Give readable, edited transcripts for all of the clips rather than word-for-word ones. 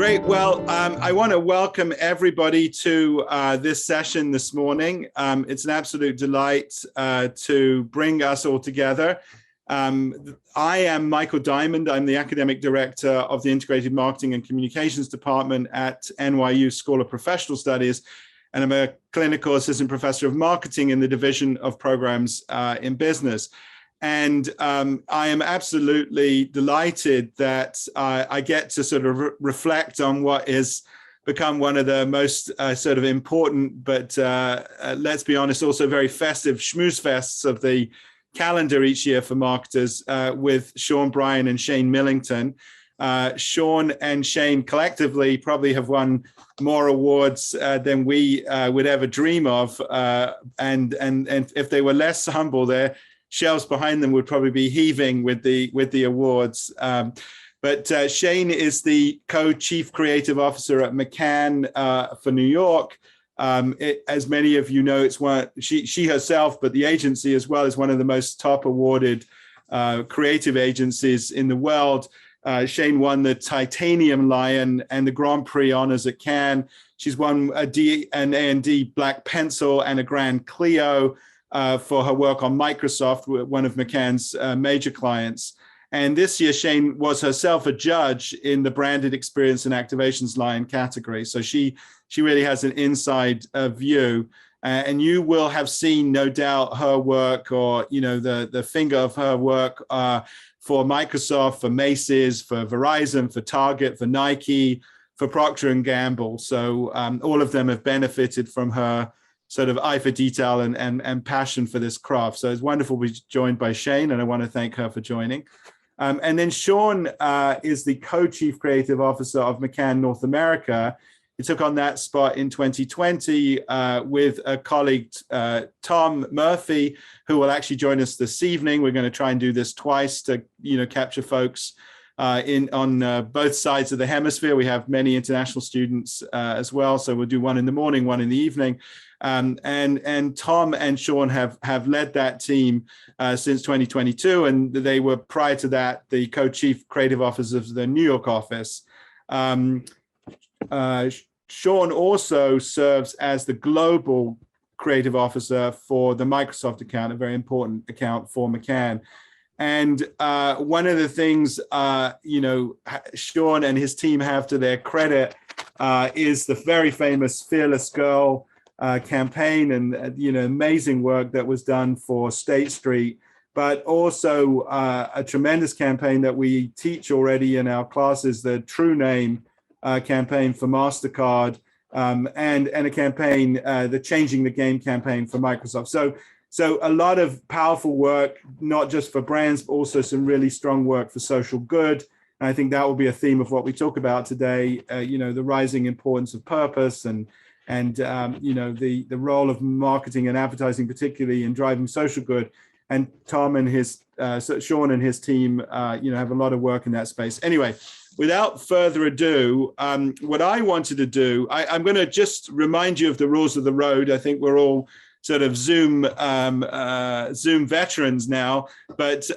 Great. Well, I want to welcome everybody to this session this morning. It's an absolute delight to bring us all together. I am Michael Diamond. I'm the Academic Director of the Integrated Marketing and Communications Department at NYU School of Professional Studies, and I'm a Clinical Assistant Professor of Marketing in the Division of Programs in Business. And I am absolutely delighted that I get to sort of reflect on what has become one of the most sort of important, but let's be honest, also very festive schmooze fests of the calendar each year for marketers with Sean, Bryan, and Shayne Millington. Sean and Shayne collectively probably have won more awards than we would ever dream of. And if they were less humble, their shelves behind them would probably be heaving with the awards. But Shayne is the co-chief creative officer at McCann for New York. As many of you know, it's she herself, but the agency as well, is one of the most top awarded creative agencies in the world. Shayne won the Titanium Lion and the Grand Prix honors at Cannes. She's won an A&D Black Pencil and a Grand Clio for her work on Microsoft, one of McCann's major clients. And this year, Shayne was herself a judge in the branded experience and activations line category. So she really has an inside view. And you will have seen, no doubt, her work, or the finger of her work for Microsoft, for Macy's, for Verizon, for Target, for Nike, for Procter Gamble. So all of them have benefited from her sort of eye for detail and passion for this craft. So it's wonderful to be joined by Shayne, and I want to thank her for joining. And then Sean is the co-chief creative officer of McCann North America. He took on that spot in 2020 with a colleague, Tom Murphy, who will actually join us this evening. We're going to try and do this twice to capture folks on both sides of the hemisphere. We have many international students as well, so we'll do one in the morning, one in the evening. And Tom and Sean have led that team since 2022, and they were, prior to that, the co-chief creative officers of the New York office. Sean also serves as the global creative officer for the Microsoft account, a very important account for McCann. And one of the things, Sean and his team have to their credit is the very famous Fearless Girl campaign, and amazing work that was done for State Street, but also a tremendous campaign that we teach already in our classes, the True Name campaign for MasterCard, and a campaign, the Changing the Game campaign for Microsoft. So a lot of powerful work, not just for brands, but also some really strong work for social good. And I think that will be a theme of what we talk about today, the rising importance of purpose and the role of marketing and advertising, particularly in driving social good. And Tom and Sean and his team, have a lot of work in that space. Anyway, without further ado, what I wanted to do, I'm going to just remind you of the rules of the road. I think we're all sort of Zoom veterans now, but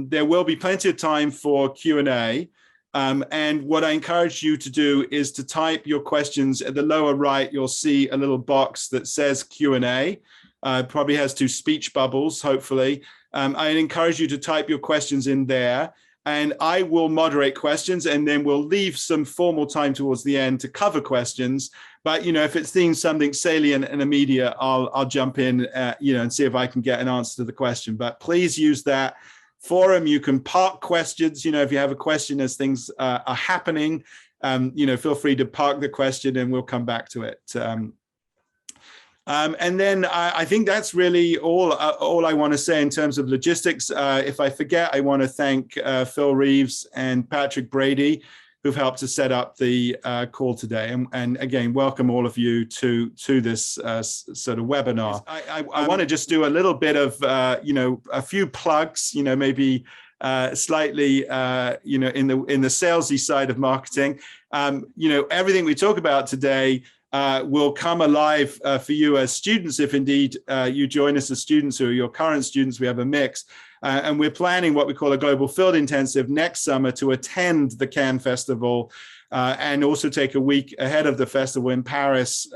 there will be plenty of time for Q&A. And what I encourage you to do is to type your questions. At the lower right, you'll see a little box that says Q&A. Probably has two speech bubbles, hopefully. I encourage you to type your questions in there, and I will moderate questions, and then we'll leave some formal time towards the end to cover questions. But if it's seeing something salient and immediate, I'll jump in, and see if I can get an answer to the question. But please use that forum. You can park questions. If you have a question as things are happening, feel free to park the question, and we'll come back to it. And then I think that's really all I want to say in terms of logistics. If I forget, I want to thank Phil Reeves and Patrick Brady, who've helped to set up the call today. And again, welcome all of you to this sort of webinar. I want to just do a little bit of, a few plugs, maybe slightly, in the salesy side of marketing. Everything we talk about today will come alive for you as students, if indeed you join us as students or your current students. We have a mix. And we're planning what we call a global field intensive next summer to attend the Cannes Festival and also take a week ahead of the festival in Paris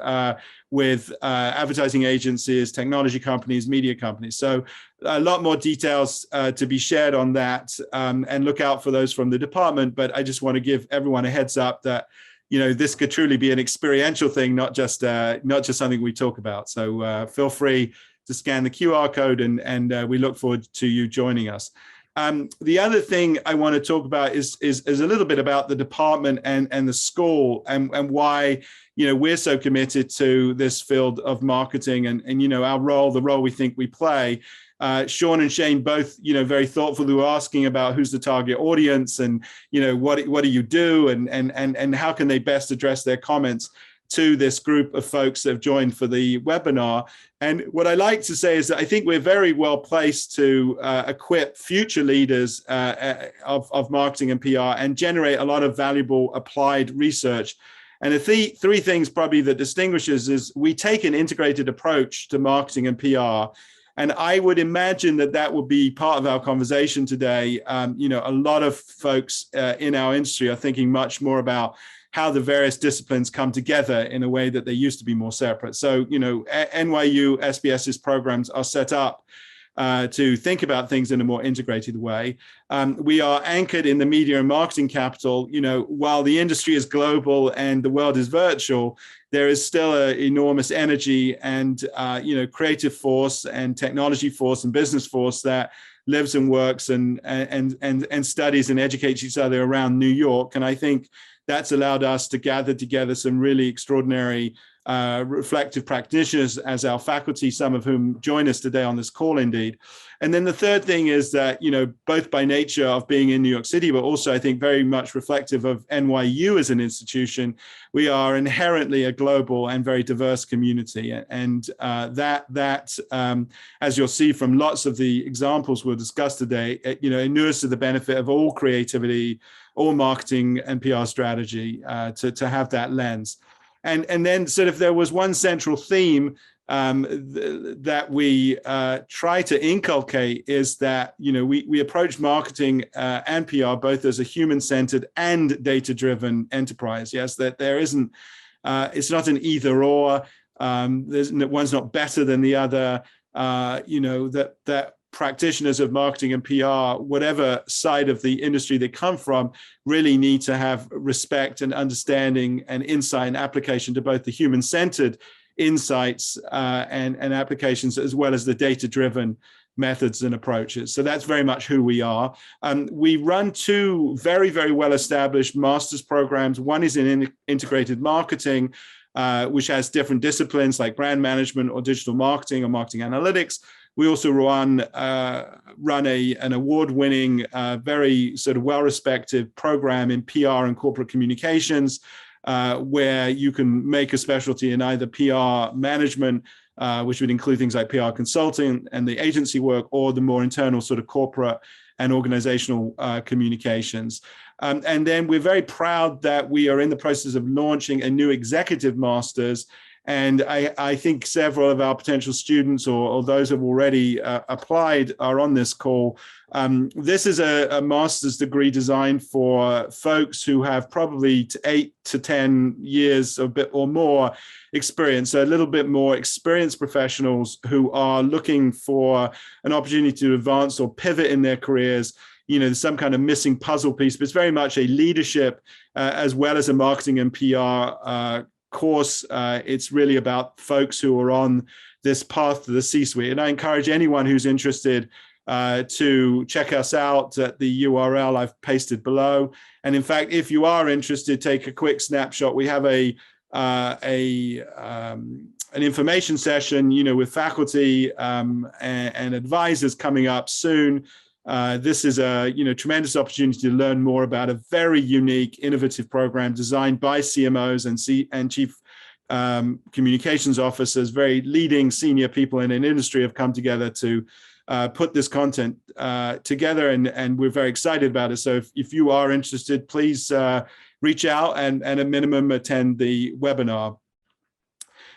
with advertising agencies, technology companies, media companies. So a lot more details to be shared on that, and look out for those from the department. But I just want to give everyone a heads up that, you know, this could truly be an experiential thing, not just something we talk about. So feel free to scan the QR code, and we look forward to you joining us. The other thing I want to talk about is a little bit about the department and the school, and why, you know, we're so committed to this field of marketing, and you know, our role, the role we think we play. Sean and Shayne both, you know, very thoughtful, who were asking about who's the target audience, and you know, what do you do, and how can they best address their comments to this group of folks that have joined for the webinar. And what I like to say is that I think we're very well placed to equip future leaders of marketing and PR, and generate a lot of valuable applied research. And the three things probably that distinguishes is we take an integrated approach to marketing and PR. And I would imagine that will be part of our conversation today. You know, a lot of folks in our industry are thinking much more about how the various disciplines come together in a way that they used to be more separate. So, you know, NYU SBS's programs are set up to think about things in a more integrated way. We are anchored in the media and marketing capital. You know, while the industry is global and the world is virtual, there is still an enormous energy and you know, creative force and technology force and business force that lives and works and studies and educates each other around New York. And I think that's allowed us to gather together some really extraordinary reflective practitioners as our faculty, some of whom join us today on this call indeed. And then the third thing is that, you know, both by nature of being in New York City, but also I think very much reflective of NYU as an institution, we are inherently a global and very diverse community. And as you'll see from lots of the examples we'll discuss today, you know, inures to the benefit of all creativity, all marketing and PR strategy, to have that lens. And then sort of there was one central theme that we try to inculcate, is that, you know, we approach marketing and PR both as a human-centered and data-driven enterprise. Yes, that there isn't, it's not an either or, one's not better than the other, you know, that practitioners of marketing and PR, whatever side of the industry they come from, really need to have respect and understanding and insight and application to both the human-centered insights and applications, as well as the data-driven methods and approaches. So that's very much who we are. We run two very, very well-established master's programs. One is in integrated marketing, which has different disciplines like brand management or digital marketing or marketing analytics. We also run an award-winning, very sort of well-respected program in PR and corporate communications, where you can make a specialty in either PR management, which would include things like PR consulting and the agency work, or the more internal sort of corporate and organizational communications. And then we're very proud that we are in the process of launching a new executive master's. And I think several of our potential students or those who have already applied are on this call. This is a master's degree designed for folks who have probably 8 to 10 years or bit or more experience, so a little bit more experienced professionals who are looking for an opportunity to advance or pivot in their careers. You know, there's some kind of missing puzzle piece, but it's very much a leadership as well as a marketing and PR course. It's really about folks who are on this path to the C-suite. And I encourage anyone who's interested to check us out at the URL I've pasted below. And in fact, if you are interested, take a quick snapshot. We have an information session, you know, with faculty and advisors coming up soon. This is a tremendous opportunity to learn more about a very unique, innovative program designed by CMOs and chief communications officers. Very leading senior people in an industry have come together to put this content together, and we're very excited about it. So if you are interested, please reach out and at a minimum attend the webinar.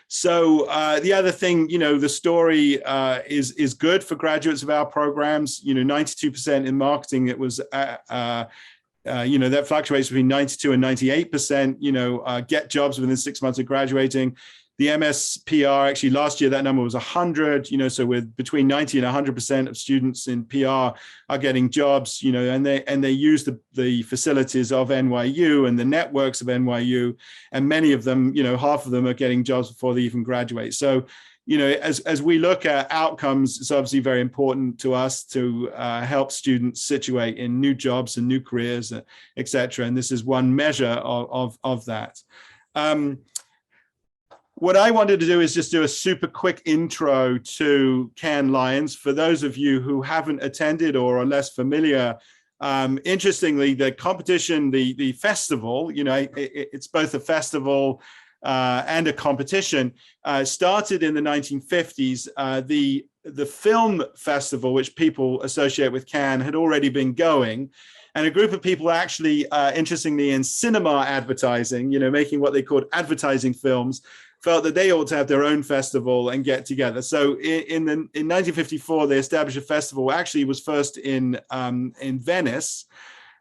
So the other thing, you know, the story is good for graduates of our programs. You know, 92% in marketing, it was that fluctuates between 92 and 98%, get jobs within 6 months of graduating. The MSPR, actually last year, that number was 100, so with between 90 and 100% of students in PR are getting jobs, and they use the facilities of NYU and the networks of NYU, and many of them, half of them are getting jobs before they even graduate. So, as we look at outcomes, it's obviously very important to us to help students situate in new jobs and new careers, et cetera. And this is one measure of that. What I wanted to do is just do a super quick intro to Cannes Lions. For those of you who haven't attended or are less familiar, interestingly, the competition, the festival, it's both a festival and a competition, started in the 1950s. The film festival, which people associate with Cannes, had already been going. And a group of people actually, interestingly, in cinema advertising, making what they called advertising films, felt that they ought to have their own festival and get together. So in 1954, they established a festival. Actually, it was first in Venice.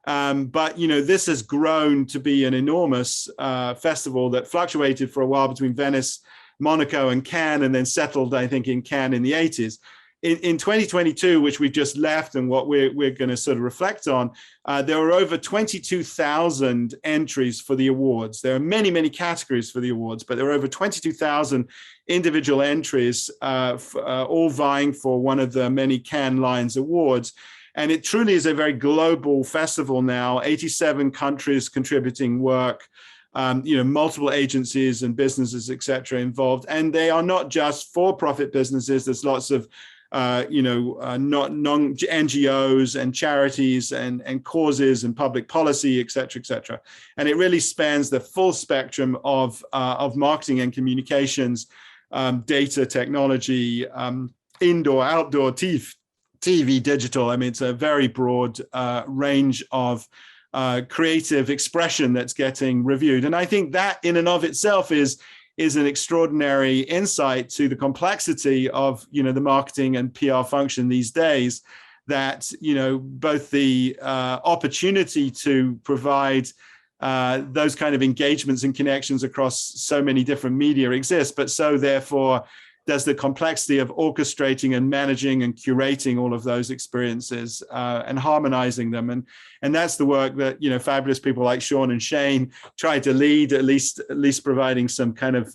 But, this has grown to be an enormous festival that fluctuated for a while between Venice, Monaco, and Cannes, and then settled, I think, in Cannes in the 80s. In 2022, which we've just left and what we're going to sort of reflect on, there were over 22,000 entries for the awards. There are many, many categories for the awards, but there are over 22,000 individual entries, all vying for one of the many Cannes Lions awards. And it truly is a very global festival now, 87 countries contributing work, multiple agencies and businesses, et cetera, involved. And they are not just for-profit businesses. There's lots of non-NGOs and charities and causes and public policy, et cetera, et cetera. And it really spans the full spectrum of marketing and communications, data, technology, indoor, outdoor, TV, digital. I mean, it's a very broad range of creative expression that's getting reviewed. And I think that in and of itself is an extraordinary insight to the complexity of, the marketing and PR function these days, that, both the opportunity to provide those kind of engagements and connections across so many different media exists, but so therefore does the complexity of orchestrating and managing and curating all of those experiences and harmonizing them. And that's the work that, fabulous people like Shayne and Shayne try to lead, at least providing some kind of,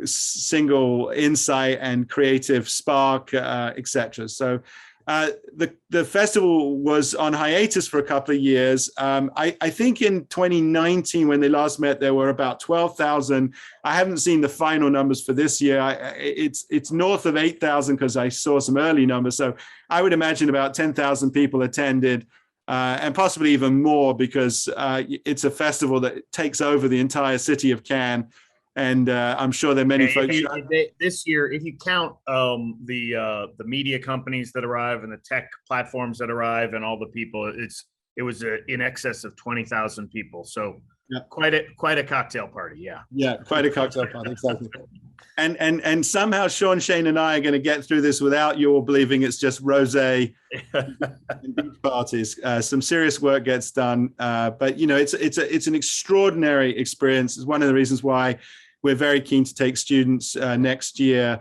single insight and creative spark, et cetera. So the festival was on hiatus for a couple of years. I think in 2019, when they last met, there were about 12,000. I haven't seen the final numbers for this year. It's north of 8,000 because I saw some early numbers. So I would imagine about 10,000 people attended, and possibly even more, because it's a festival that takes over the entire city of Cannes. And I'm sure there are many folks. This year, if you count the media companies that arrive and the tech platforms that arrive and all the people, it was in excess of 20,000 people. So yeah, quite a cocktail party. Yeah, quite a cocktail party. Exactly. And somehow Shayne and I are going to get through this without you all believing it's just rosé and beach parties. Some serious work gets done, but it's an extraordinary experience. It's one of the reasons why we're very keen to take students next year,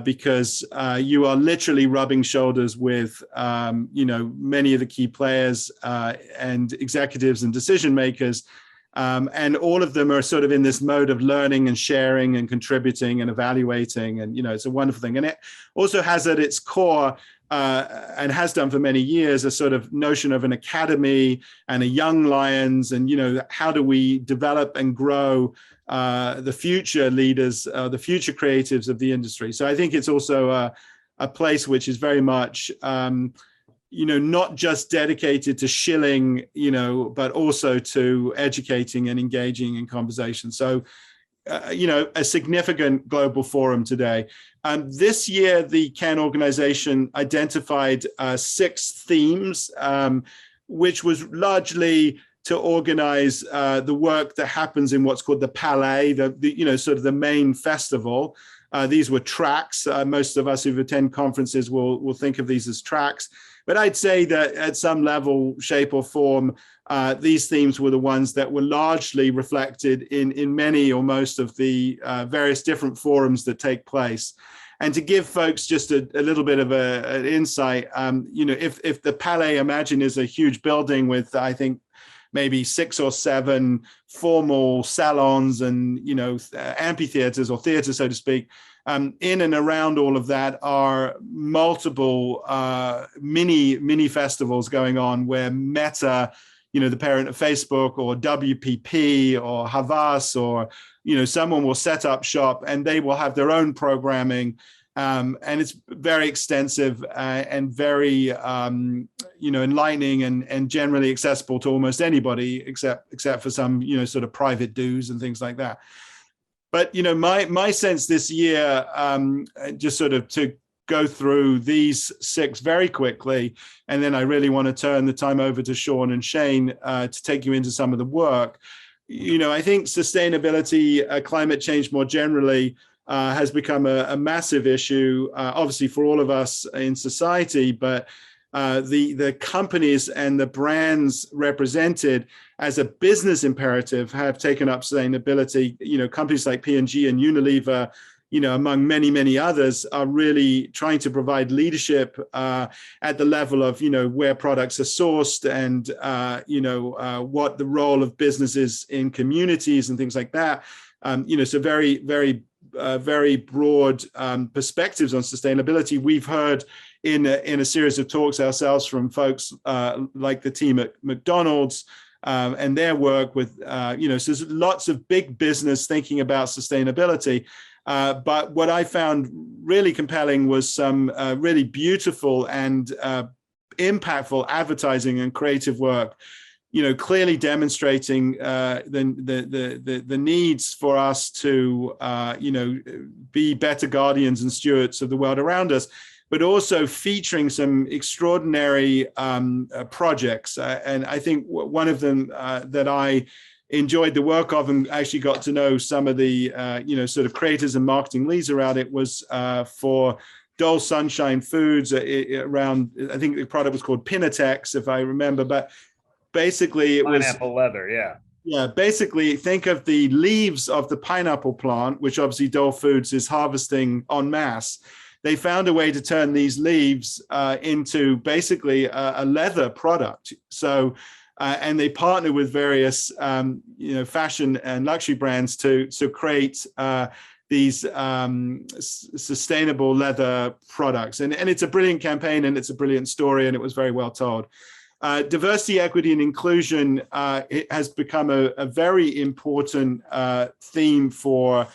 because you are literally rubbing shoulders with many of the key players and executives and decision makers. And all of them are sort of in this mode of learning and sharing and contributing and evaluating. And, it's a wonderful thing. And it also has at its core, and has done for many years, a sort of notion of an academy and a young Lions. And, how do we develop and grow the future leaders, the future creatives of the industry? So I think it's also a place which is very much not just dedicated to shilling, but also to educating and engaging in conversation. So, a significant global forum today. This year, the Cannes organization identified 6 themes, which was largely to organize the work that happens in what's called the Palais, sort of the main festival. These were tracks. Most of us who've attended conferences will think of these as tracks. But I'd say that at some level, shape or form, these themes were the ones that were largely reflected in many or most of the various different forums that take place. And to give folks just a little bit of an insight, if the Palais Imagine is a huge building with, I think, maybe 6 or 7 formal salons and, amphitheaters or theaters, so to speak. In and around all of that are multiple mini festivals going on where Meta, the parent of Facebook, or WPP or Havas, or, someone will set up shop and they will have their own programming. And it's very extensive and very, enlightening and generally accessible to almost anybody, except for some, sort of private dues and things like that. But, my sense this year, just sort of to go through these 6 very quickly, and then I really want to turn the time over to Sean and Shayne to take you into some of the work. I think sustainability, climate change more generally, has become a massive issue, obviously for all of us in society, but the companies and the brands represented as a business imperative have taken up sustainability. Companies like P&G and Unilever, among many, many others, are really trying to provide leadership at the level of, where products are sourced and, what the role of business is in communities and things like that. So very, very very broad perspectives on sustainability. We've heard in a series of talks ourselves from folks like the team at McDonald's and their work with, so there's lots of big business thinking about sustainability. But what I found really compelling was some really beautiful and impactful advertising and creative work, clearly demonstrating the needs for us to, be better guardians and stewards of the world around us, but also featuring some extraordinary projects. And I think one of them that I enjoyed the work of and actually got to know some of the, sort of creators and marketing leads around it was for Dole Sunshine Foods around, I think the product was called Pinatex, if I remember, but basically it was pineapple leather. Yeah, basically think of the leaves of the pineapple plant, which obviously Dole Foods is harvesting en masse. They found a way to turn these leaves into basically a leather product. So and they partner with various fashion and luxury brands to create these sustainable leather products. And it's a brilliant campaign and it's a brilliant story and it was very well told. Diversity, equity, and inclusion it has become a very important theme for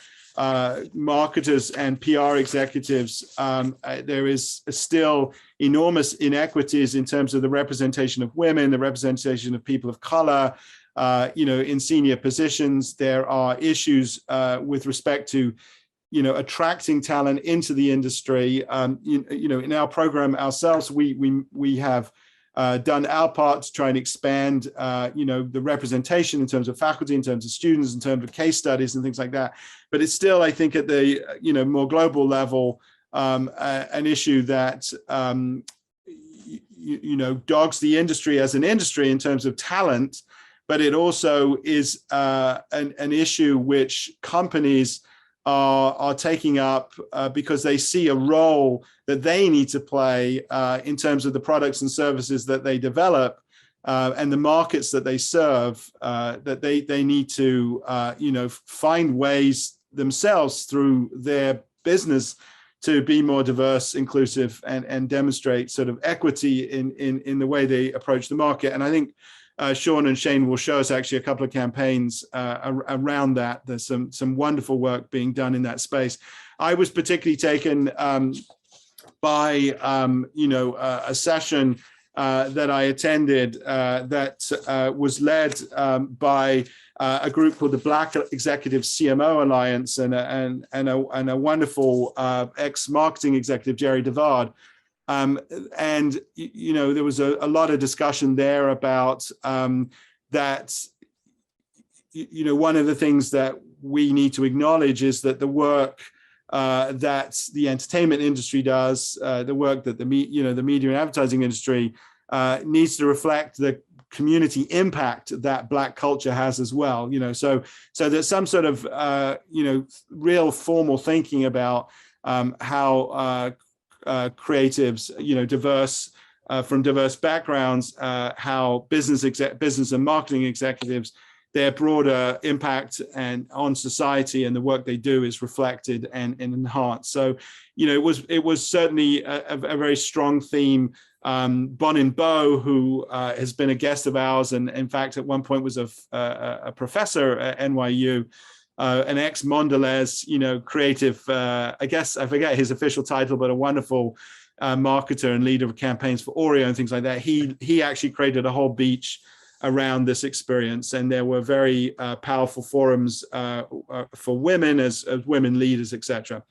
marketers and PR executives. There is still enormous inequities in terms of the representation of women, the representation of people of color, in senior positions. There are issues with respect to, attracting talent into the industry. In our program ourselves, we have done our part to try and expand, the representation in terms of faculty, in terms of students, in terms of case studies and things like that. But it's still, I think, at the, more global level, an issue that, dogs the industry as an industry in terms of talent, but it also is an issue which companies are taking up because they see a role that they need to play in terms of the products and services that they develop and the markets that they serve, that they need to, find ways themselves through their business to be more diverse, inclusive, and demonstrate sort of equity in the way they approach the market. And I think Sean and Shayne will show us actually a couple of campaigns around that. There's some wonderful work being done in that space. I was particularly taken by a session that I attended that was led by a group called the Black Executive CMO Alliance and a wonderful ex-marketing executive, Jerry DeVard. And, there was a lot of discussion there about that, one of the things that we need to acknowledge is that the work that the entertainment industry does, the work that the media and advertising industry needs to reflect the community impact that Black culture has as well. So there's some sort of real formal thinking about how creatives, diverse from diverse backgrounds, how business and marketing executives, their broader impact and on society and the work they do is reflected and enhanced. So, it was certainly a very strong theme. Bonin Bo, who has been a guest of ours, and in fact at one point was a professor at NYU, an ex-Mondelez, creative, I guess I forget his official title, but a wonderful marketer and leader of campaigns for Oreo and things like that. He actually created a whole beach around this experience, and there were very powerful forums for women as women leaders, etc.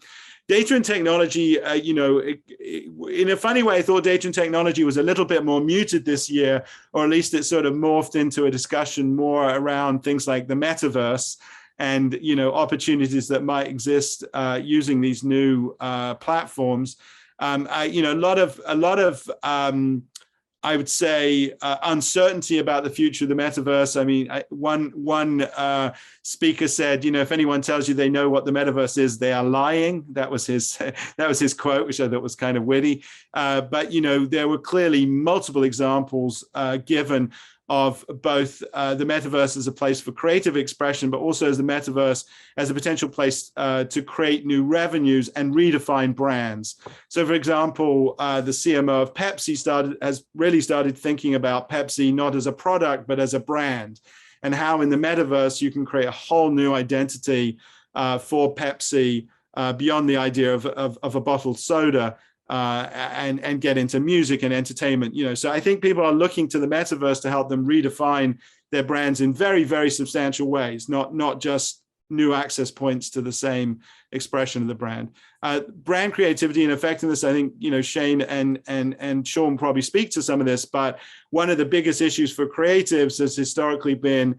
Data and technology, in a funny way, I thought data and technology was a little bit more muted this year, or at least it sort of morphed into a discussion more around things like the metaverse and opportunities that might exist using these new platforms. A lot of I would say uncertainty about the future of the metaverse. I mean, one speaker said, if anyone tells you they know what the metaverse is, they are lying. That was his quote, which I thought was kind of witty. But there were clearly multiple examples given of both the metaverse as a place for creative expression, but also as the metaverse as a potential place to create new revenues and redefine brands. So, for example, the CMO of Pepsi has really started thinking about Pepsi not as a product, but as a brand, and how in the metaverse you can create a whole new identity for Pepsi beyond the idea of a bottled soda. And get into music and entertainment, So I think people are looking to the metaverse to help them redefine their brands in very, very substantial ways, not just new access points to the same expression of the brand. Brand creativity and effectiveness, I think, Shayne and Sean probably speak to some of this, but one of the biggest issues for creatives has historically been,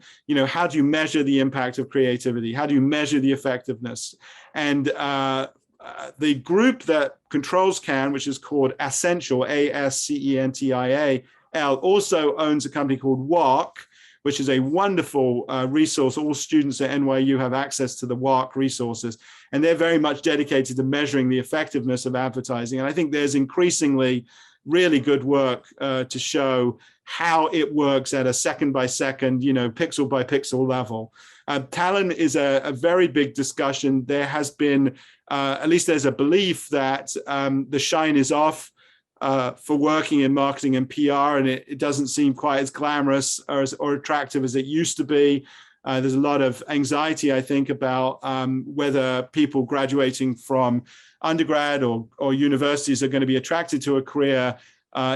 how do you measure the impact of creativity? How do you measure the effectiveness? And the group that controls Cannes, which is called Ascential, ASCENTIAL, also owns a company called WARC, which is a wonderful resource. All students at NYU have access to the WARC resources, and they're very much dedicated to measuring the effectiveness of advertising. And I think there's increasingly really good work to show how it works at a second by second, pixel by pixel level. Talent is a very big discussion. There has been, at least there's a belief that the shine is off for working in marketing and PR, and it doesn't seem quite as glamorous or attractive as it used to be. There's a lot of anxiety, I think, about whether people graduating from undergrad or universities are going to be attracted to a career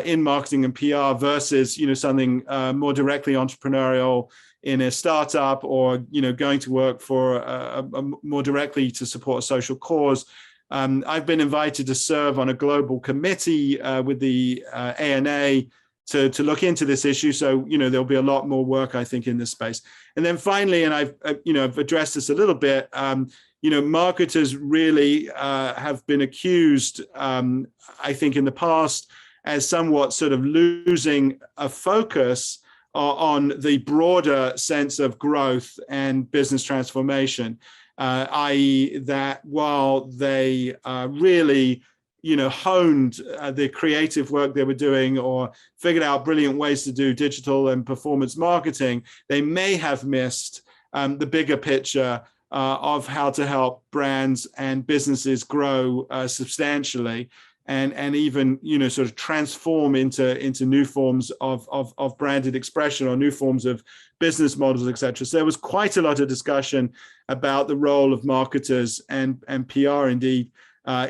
in marketing and PR versus, something more directly entrepreneurial in a startup, or going to work for more directly to support a social cause. I've been invited to serve on a global committee with the ANA to look into this issue. So there'll be a lot more work, I think, in this space. And then finally, and I've addressed this a little bit, marketers really have been accused, I think, in the past as somewhat sort of losing a focus on the broader sense of growth and business transformation, i.e. that while they really, honed the creative work they were doing or figured out brilliant ways to do digital and performance marketing, they may have missed the bigger picture of how to help brands and businesses grow substantially. And even sort of transform into new forms of branded expression or new forms of business models, etc. So there was quite a lot of discussion about the role of marketers and PR indeed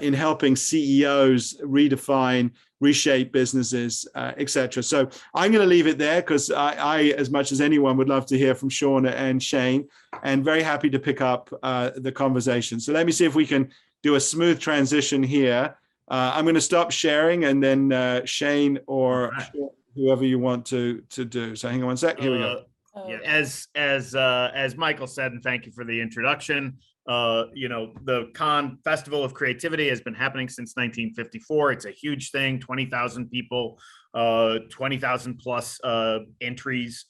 in helping CEOs redefine, reshape businesses, etc. So I'm going to leave it there because I, as much as anyone, would love to hear from Sean and Shayne, and very happy to pick up the conversation. So let me see if we can do a smooth transition here. I'm going to stop sharing, and then Shayne or whoever you want to do. So hang on one sec. Here we go. Yeah, as Michael said, and thank you for the introduction. the Cannes Festival of Creativity has been happening since 1954. It's a huge thing, 20,000 people, 20,000 plus entries.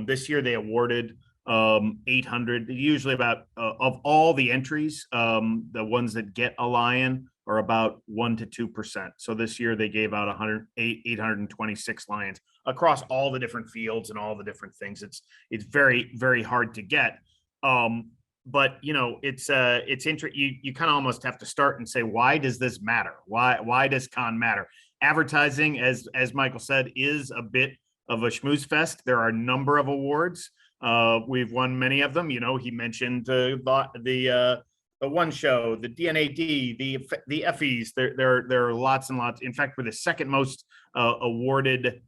This year they awarded 800, usually about of all the entries, the ones that get a lion are about 1% to 2%. So this year they gave out 826 lions across all the different fields and all the different things. It's very, very hard to get. But it's interesting. You kind of almost have to start and say, why does this matter? Why does Cannes matter? Advertising, as Michael said, is a bit of a schmooze fest. There are a number of awards. We've won many of them. He mentioned the One Show, the DNAD, the Effies. There are lots and lots. In fact, we're the second most awarded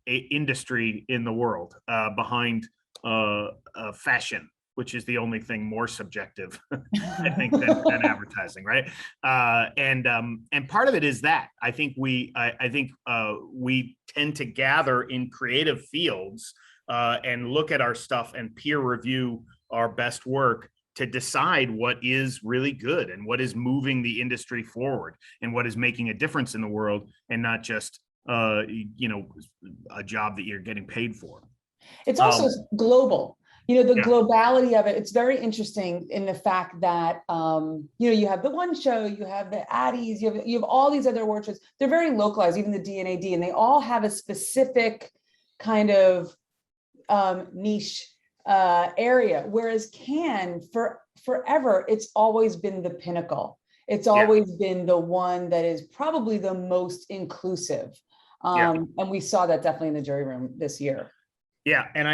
industry in the world, behind fashion, which is the only thing more subjective, I think, than advertising, right? And part of it is that I think we tend to gather in creative fields and look at our stuff and peer review our best work to decide what is really good and what is moving the industry forward and what is making a difference in the world, and not just a job that you're getting paid for. It's also global. The globality of it, it's very interesting in the fact that, you have the One Show, you have the Addies, you have all these other award shows. They're very localized, even the DNAD, and they all have a specific kind of niche area. Whereas Cannes, forever, it's always been the pinnacle. It's always been the one that is probably the most inclusive. And we saw that definitely in the jury room this year. Yeah, and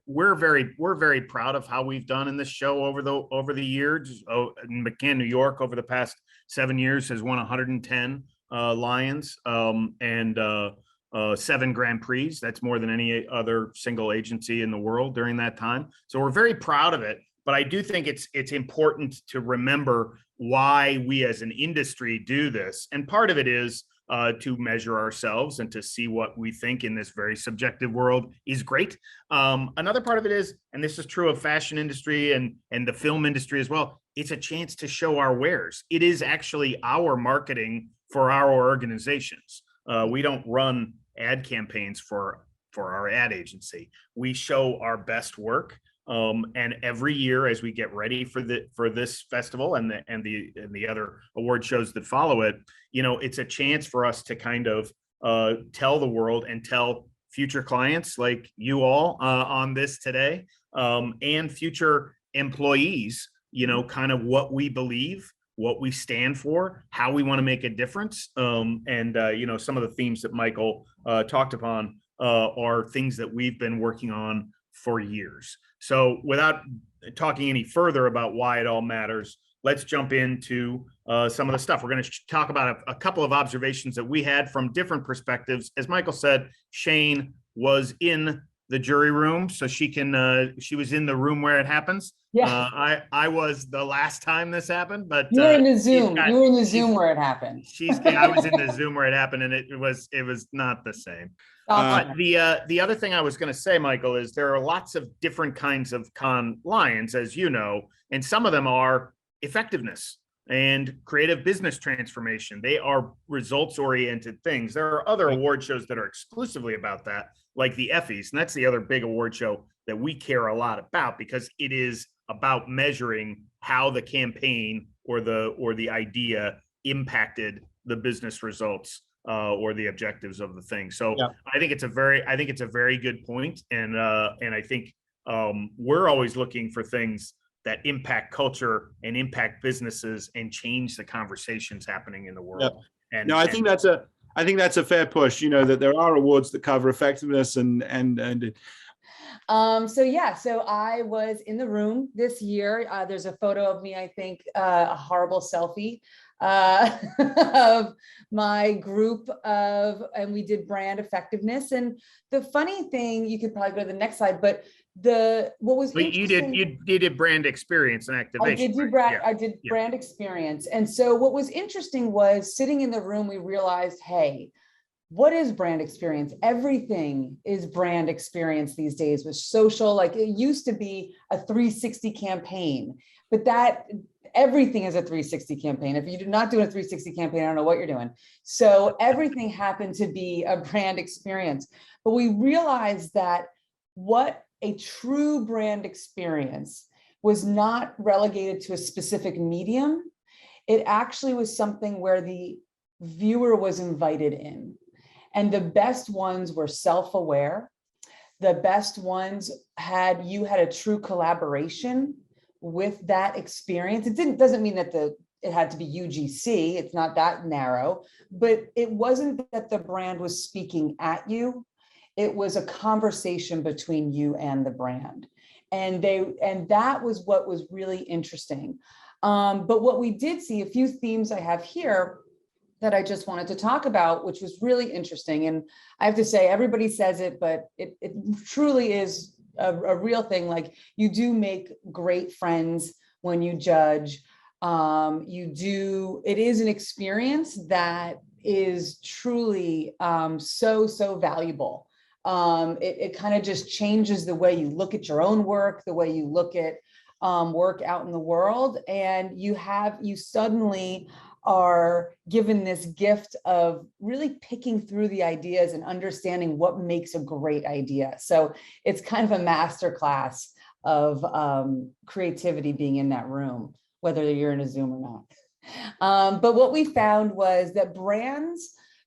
we're very proud of how we've done in this show over the years. McCann, New York, over the past 7 years has won 110 Lions and 7 Grand Prix. That's more than any other single agency in the world during that time. So we're very proud of it. But I do think it's important to remember why we as an industry do this, and part of it is to measure ourselves and to see what we think in this very subjective world is great. Another part of it is, and this is true of fashion industry and the film industry as well, it's a chance to show our wares. It is actually our marketing for our organizations. We don't run ad campaigns for our ad agency. We show our best work. And every year, as we get ready for this festival and the other award shows that follow it, it's a chance for us to kind of tell the world and tell future clients like you all on this today, and future employees, kind of what we believe, what we stand for, how we want to make a difference, and some of the themes that Michael talked upon are things that we've been working on for years. So without talking any further about why it all matters, let's jump into some of the stuff. We're going to talk about a couple of observations that we had from different perspectives. As Michael said, Shayne was in the jury room, so she was in the room where it happens. Yeah. I was the last time this happened, but you were in the Zoom. You were in the Zoom where it happened. I was in the Zoom where it happened, and it was not the same. The other thing I was going to say, Michael, is there are lots of different kinds of Cannes Lions, as you know, and some of them are effectiveness and creative business transformation. They are results-oriented things. There are other award shows that are exclusively about that, like the Effies, and that's the other big award show that we care a lot about, because it is about measuring how the campaign or the idea impacted the business results or the objectives of the thing. So I think it's a very good point, and I think we're always looking for things that impact culture and impact businesses and change the conversations happening in the world. And I think that's a fair push. That there are awards that cover effectiveness and. So I was in the room this year. There's a photo of me, I think, a horrible selfie of my group and we did brand effectiveness. And the funny thing, you could probably go to the next slide, but you did brand experience and activation. I did brand experience. And so what was interesting was sitting in the room, we realized, hey, what is brand experience? Everything is brand experience these days with social. Like it used to be a 360 campaign, but that everything is a 360 campaign. If you do not do a 360 campaign, I don't know what you're doing. So everything happened to be a brand experience. But we realized that what a true brand experience was not relegated to a specific medium. It actually was something where the viewer was invited in. And the best ones were self-aware. The best ones had a true collaboration with that experience. Doesn't mean that it had to be UGC. It's not that narrow, but it wasn't that the brand was speaking at you. It was a conversation between you and the brand. And that was what was really interesting. But what we did see, a few themes I have here that I just wanted to talk about, which was really interesting. And I have to say, everybody says it, but it truly is a real thing. Like, you do make great friends when you judge. It is an experience that is truly so valuable. It kind of just changes the way you look at your own work, the way you look at work out in the world. And you suddenly are given this gift of really picking through the ideas and understanding what makes a great idea. So it's kind of a masterclass of creativity being in that room, whether you're in a Zoom or not. But what we found was that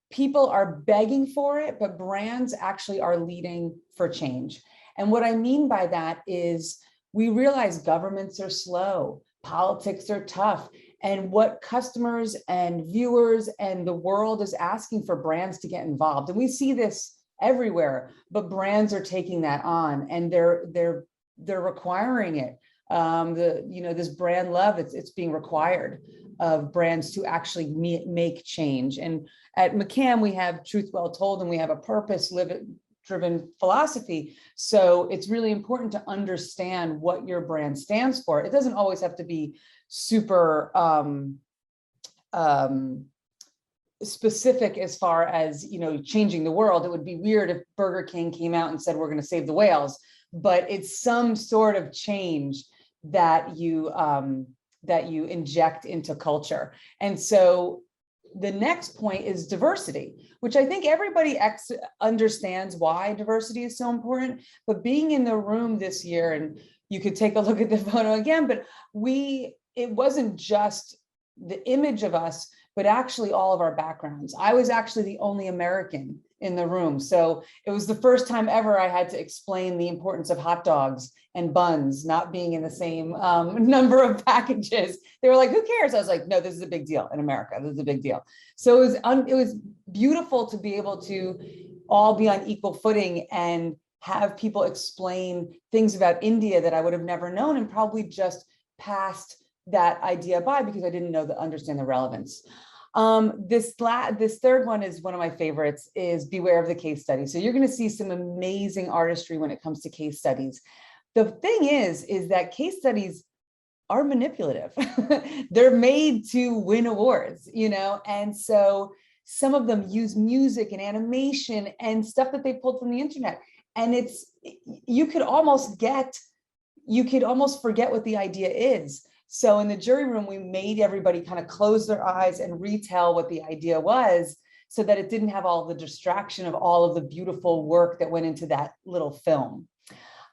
people are begging for it, but brands actually are leading for change. And what I mean by that is we realize governments are slow, politics are tough, and what customers and viewers and the world is asking for brands to get involved. And we see this everywhere, but brands are taking that on, and they're requiring it. This brand love, it's being required of brands to actually make change. And at McCann, we have truth well told, and we have a purpose-driven philosophy. So it's really important to understand what your brand stands for. It doesn't always have to be super specific as far as, changing the world. It would be weird if Burger King came out and said, we're going to save the whales, but it's some sort of change that you inject into culture. And so the next point is diversity, which I think everybody understands why diversity is so important. But being in the room this year, and you could take a look at the photo again, but it wasn't just the image of us, but actually all of our backgrounds. I was actually the only American in the room. So it was the first time ever I had to explain the importance of hot dogs and buns not being in the same number of packages. They were like, who cares? I was like, no, this is a big deal in America. This is a big deal. So it was beautiful to be able to all be on equal footing and have people explain things about India that I would have never known, and probably just passed that idea by because I didn't understand the relevance. This third one is one of my favorites, is beware of the case study. So you're going to see some amazing artistry when it comes to case studies. The thing is that case studies are manipulative. They're made to win awards, and so some of them use music and animation and stuff that they pulled from the internet. And you could almost forget what the idea is. So in the jury room, we made everybody kind of close their eyes and retell what the idea was, so that it didn't have all the distraction of all of the beautiful work that went into that little film.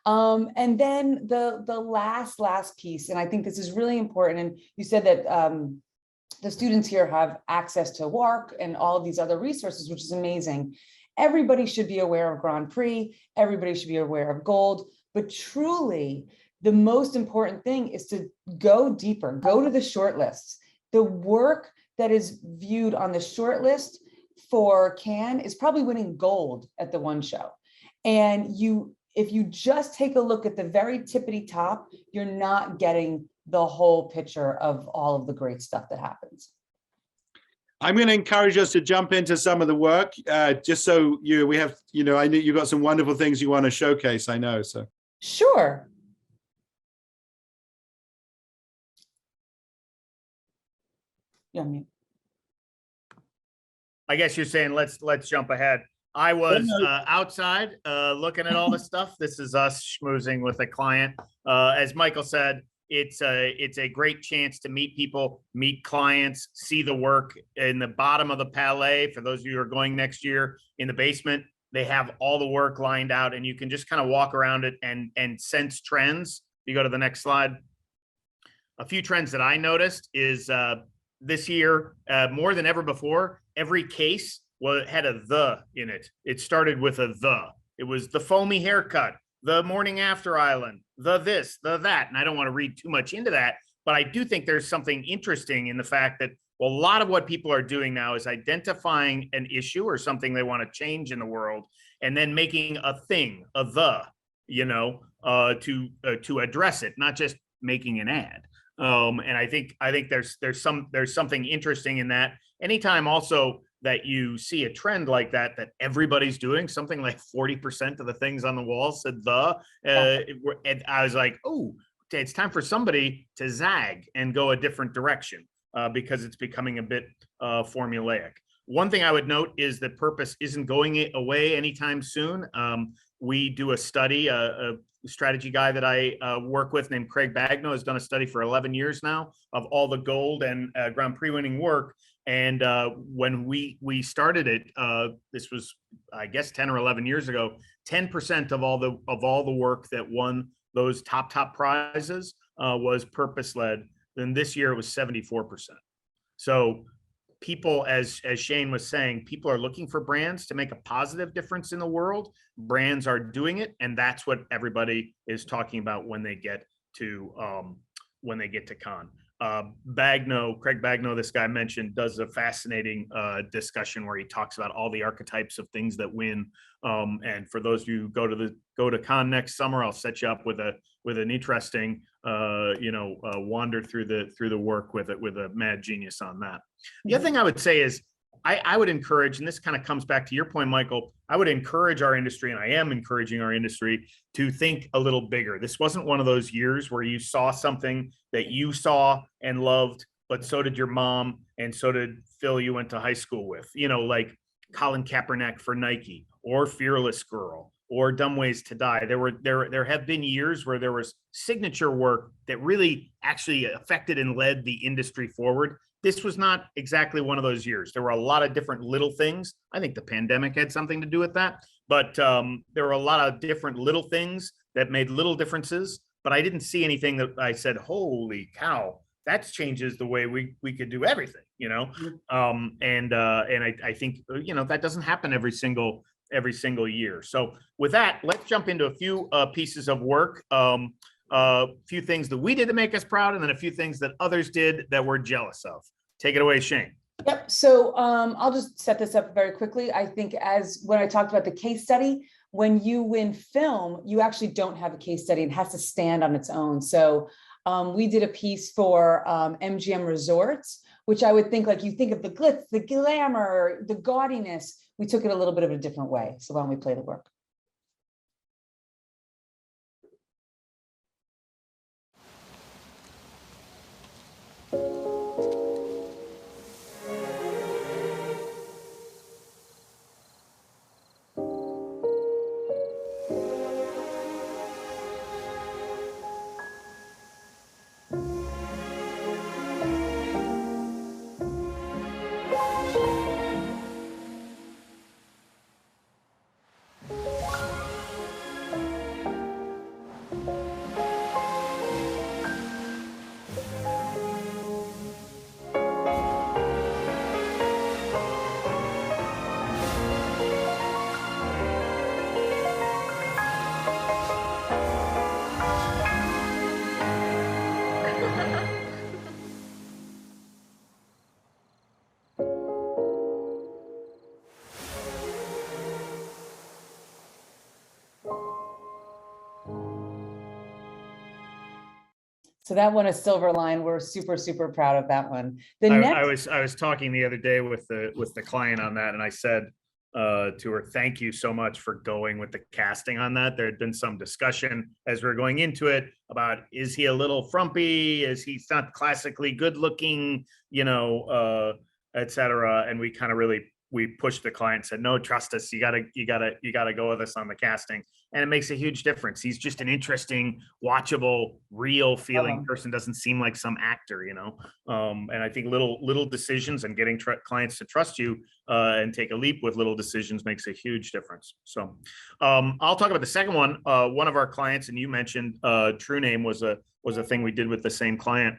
And then the last piece, and I think this is really important, and you said that the students here have access to WARC and all of these other resources, which is amazing. Everybody should be aware of Grand Prix. Everybody should be aware of Gold, but truly, the most important thing is to go deeper, go to the short lists. The work that is viewed on the short list for Cannes is probably winning gold at the one show. And if you just take a look at the very tippity top, you're not getting the whole picture of all of the great stuff that happens. I'm going to encourage us to jump into some of the work, just so I knew you got some wonderful things you want to showcase, I know, so. Sure. Yeah, I mean. I guess you're saying let's jump ahead. I was outside looking at all the stuff. This is us schmoozing with a client. As Michael said, it's a great chance to meet people, meet clients, see the work in the bottom of the Palais. For those of you who are going next year, in the basement, they have all the work lined out, and you can just kind of walk around it and sense trends. You go to the next slide. A few trends that I noticed is this year, more than ever before, every case had a "the" in it. It started with a "the." It was the foamy haircut, the morning after island, the this, the that. And I don't want to read too much into that, but I do think there's something interesting in the fact that, well, a lot of what people are doing now is identifying an issue or something they want to change in the world, and then making a thing, a "the," to address it, not just making an ad. And I think there's something interesting in that. Anytime also that you see a trend like that everybody's doing, something like 40% of the things on the wall said "the," and I was like, oh, it's time for somebody to zag and go a different direction, because it's becoming a bit formulaic. One thing I would note is that purpose isn't going away anytime soon. We do a study, a strategy guy that I work with named Craig Bagno has done a study for 11 years now of all the gold and Grand Prix winning work. And when we started it, this was, I guess, 10 or 11 years ago, 10% of all the work that won those top prizes was purpose-led. Then this year it was 74%. So people, as Shayne was saying, people are looking for brands to make a positive difference in the world. Brands are doing it, and that's what everybody is talking about when they get to Cannes. Craig Bagno, this guy mentioned, does a fascinating discussion where he talks about all the archetypes of things that win. And for those of you who go to Cannes next summer, I'll set you up with an interesting wander through the work with a mad genius on that. The other thing I would say is I would encourage, and this kind of comes back to your point, Michael, I would encourage our industry, and I am encouraging our industry, to think a little bigger. This wasn't one of those years where you saw something that you saw and loved, but so did your mom, and so did Phil you went to high school with, like Colin Kaepernick for Nike, or Fearless Girl, or Dumb Ways to Die. There have been years where there was signature work that really actually affected and led the industry forward. This was not exactly one of those years. There were a lot of different little things. I think the pandemic had something to do with that, but there were a lot of different little things that made little differences, but I didn't see anything that I said, holy cow, that changes the way we could do everything, and I think, that doesn't happen every single year. So with that, let's jump into a few pieces of work, a few things that we did to make us proud, and then a few things that others did that we're jealous of. Take it away, Shayne. Yep. So I'll just set this up very quickly. I think when I talked about the case study, when you win film, you actually don't have a case study. It has to stand on its own. So we did a piece for MGM Resorts, which I would think, like, you think of the glitz, the glamour, the gaudiness. We took it a little bit of a different way. So why don't we play the work? So that one is Silver Line. We're super, super proud of that one. I was talking the other day with the client on that, and I said to her, thank you so much for going with the casting on that. There had been some discussion as we were going into it about, is he a little frumpy? Is he not classically good looking, et cetera? And we kind of really we pushed the client and said, no, trust us. You gotta go with us on the casting. And it makes a huge difference. He's just an interesting, watchable, real feeling person. Doesn't seem like some actor, and I think little decisions and getting clients to trust you and take a leap with little decisions makes a huge difference. So I'll talk about the second one. One of our clients, and you mentioned True Name was a thing we did with the same client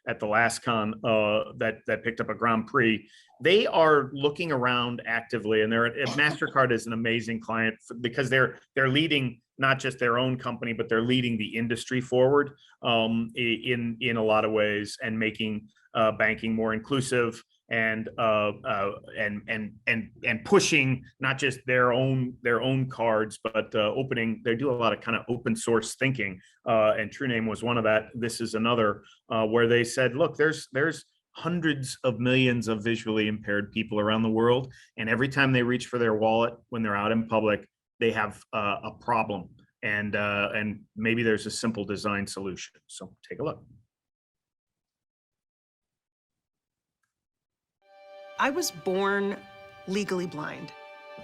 at the last con that picked up a Grand Prix. They are looking around actively, and MasterCard is an amazing client because they're leading not just their own company, but they're leading the industry forward in a lot of ways, and making banking more inclusive and pushing not just their own cards, but opening. They do a lot of kind of open source thinking, and True Name was one of that. This is another where they said, look, there's hundreds of millions of visually impaired people around the world, and every time they reach for their wallet when they're out in public, they have a problem, and maybe there's a simple design solution. So take a look. I was born legally blind.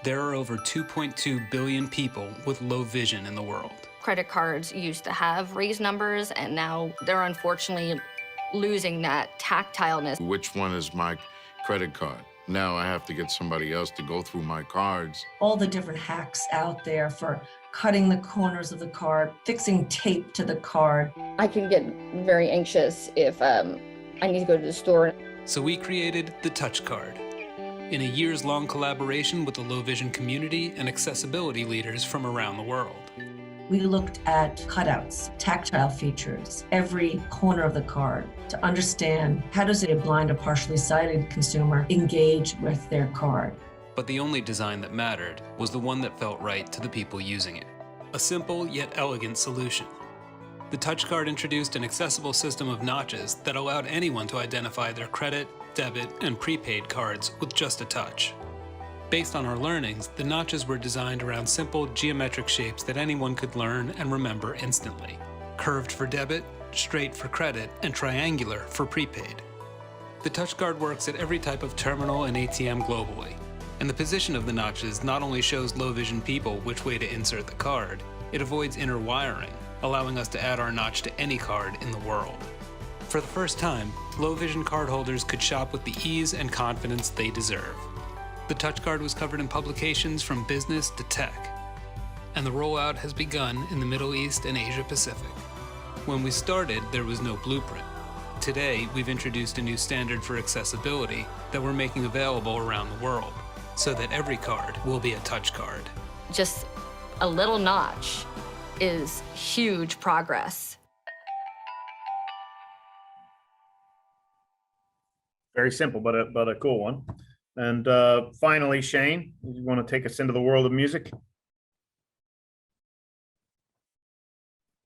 There are over 2.2 billion people with low vision in the world. Credit cards used to have raised numbers, and now they're unfortunately losing that tactileness. Which one is my credit card? Now I have to get somebody else to go through my cards. All the different hacks out there for cutting the corners of the card, fixing tape to the card. I can get very anxious if I need to go to the store. So we created the Touch Card in a years-long collaboration with the low vision community and accessibility leaders from around the world. We looked at cutouts, tactile features, every corner of the card to understand how does a blind or partially sighted consumer engage with their card. But the only design that mattered was the one that felt right to the people using it. A simple yet elegant solution. The Touch Card introduced an accessible system of notches that allowed anyone to identify their credit, debit, and prepaid cards with just a touch. Based on our learnings, the notches were designed around simple geometric shapes that anyone could learn and remember instantly. Curved for debit, straight for credit, and triangular for prepaid. The Touch Card works at every type of terminal and ATM globally, and the position of the notches not only shows low vision people which way to insert the card, it avoids inner wiring, allowing us to add our notch to any card in the world. For the first time, low vision cardholders could shop with the ease and confidence they deserve. The Touch Card was covered in publications from business to tech, and the rollout has begun in the Middle East and Asia Pacific. When we started, there was no blueprint. Today, we've introduced a new standard for accessibility that we're making available around the world, so that every card will be a Touch Card. Just a little notch is huge progress. Very simple, but a cool one. And finally, Shayne, you want to take us into the world of music?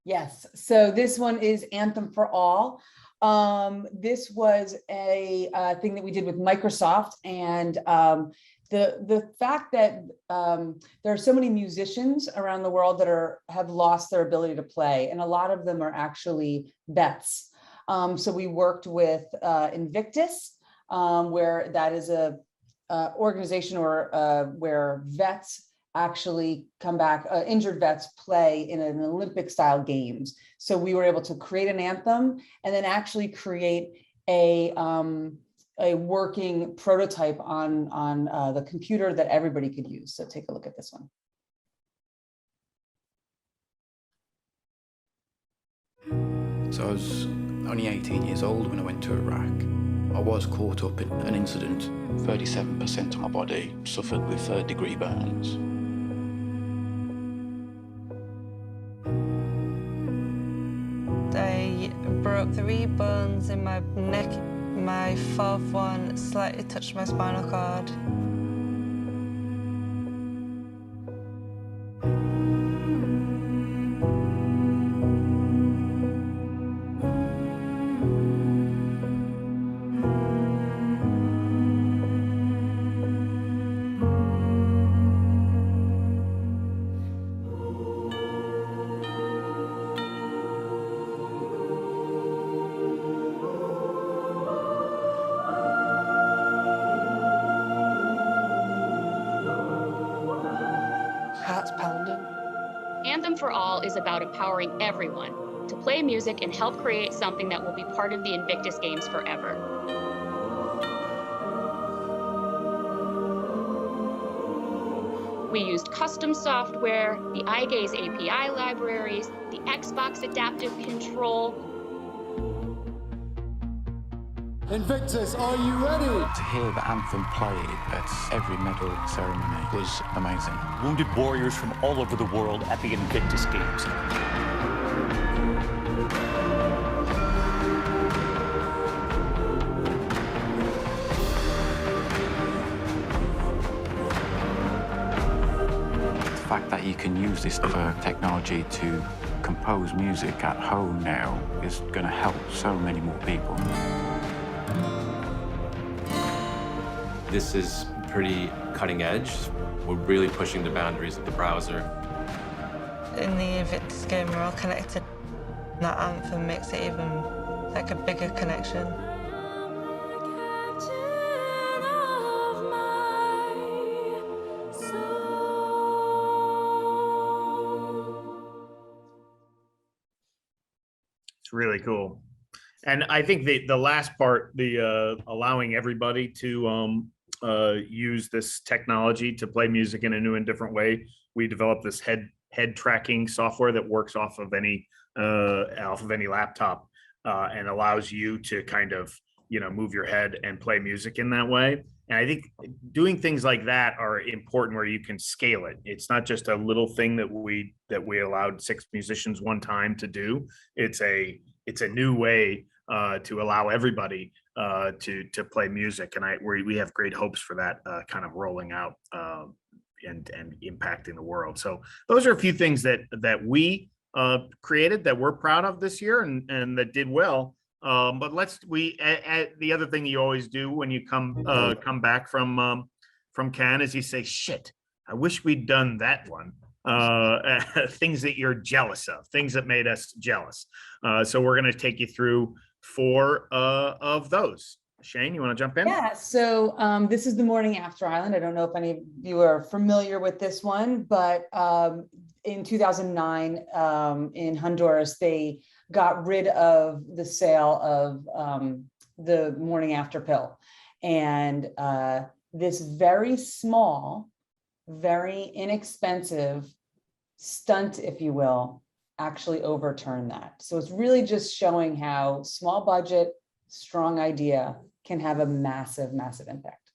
Yes, so this one is Anthem for All. This was a thing that we did with Microsoft, and the fact that there are so many musicians around the world that have lost their ability to play, and a lot of them are actually vets. So we worked with Invictus, where that is a organization where vets actually come back, injured vets play in an Olympic style games. So we were able to create an anthem and then actually create a working prototype on the computer that everybody could use. So take a look at this one. So I was only 18 years old when I went to Iraq. I was caught up in an incident. 37% of my body suffered with third-degree burns. I broke 3 bones in my neck. My 4th one slightly touched my spinal cord. Anthem for All is about empowering everyone to play music and help create something that will be part of the Invictus Games forever. We used custom software, the iGaze API libraries, the Xbox Adaptive Control. Invictus, are you ready? To hear the anthem played at every medal ceremony was amazing. Wounded warriors from all over the world at the Invictus Games. The fact that you can use this technology to compose music at home now is going to help so many more people. This is pretty cutting edge. We're really pushing the boundaries of the browser. In the Invictus game, we're all connected. That anthem makes it even like a bigger connection. It's really cool. And I think the last part, the allowing everybody to use this technology to play music in a new and different way. We developed this head tracking software that works off of any laptop and allows you to kind of, move your head and play music in that way. And I think doing things like that are important where you can scale it. It's not just a little thing that we allowed 6 musicians one time to do. It's a new way to allow everybody to play music, and we have great hopes for that kind of rolling out and impacting the world. So those are a few things that we created that we're proud of this year and that did well. But the other thing you always do when you come back from Cannes is you say, shit, I wish we'd done that one. Things that you're jealous of, things that made us jealous. So we're going to take you through 4 of those. Shayne, you want to jump in? Yeah, so this is the Morning After Island. I don't know if any of you are familiar with this one, but in 2009 in Honduras, they got rid of the sale of the Morning After pill. And this very small, very inexpensive stunt, if you will, actually overturned that. So it's really just showing how small budget, strong idea can have a massive, massive impact.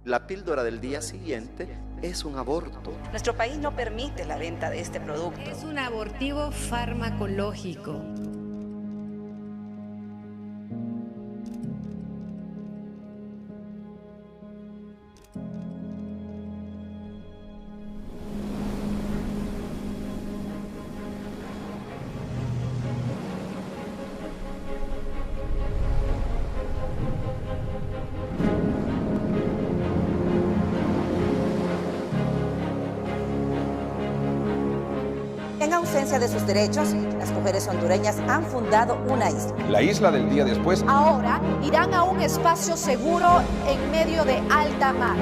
La píldora del día siguiente es un aborto. Nuestro país no permite la venta de este producto. Es un abortivo farmacológico. En ausencia de sus derechos, las mujeres hondureñas han fundado una isla. La isla del día después. Ahora irán a un espacio seguro en medio de alta mar.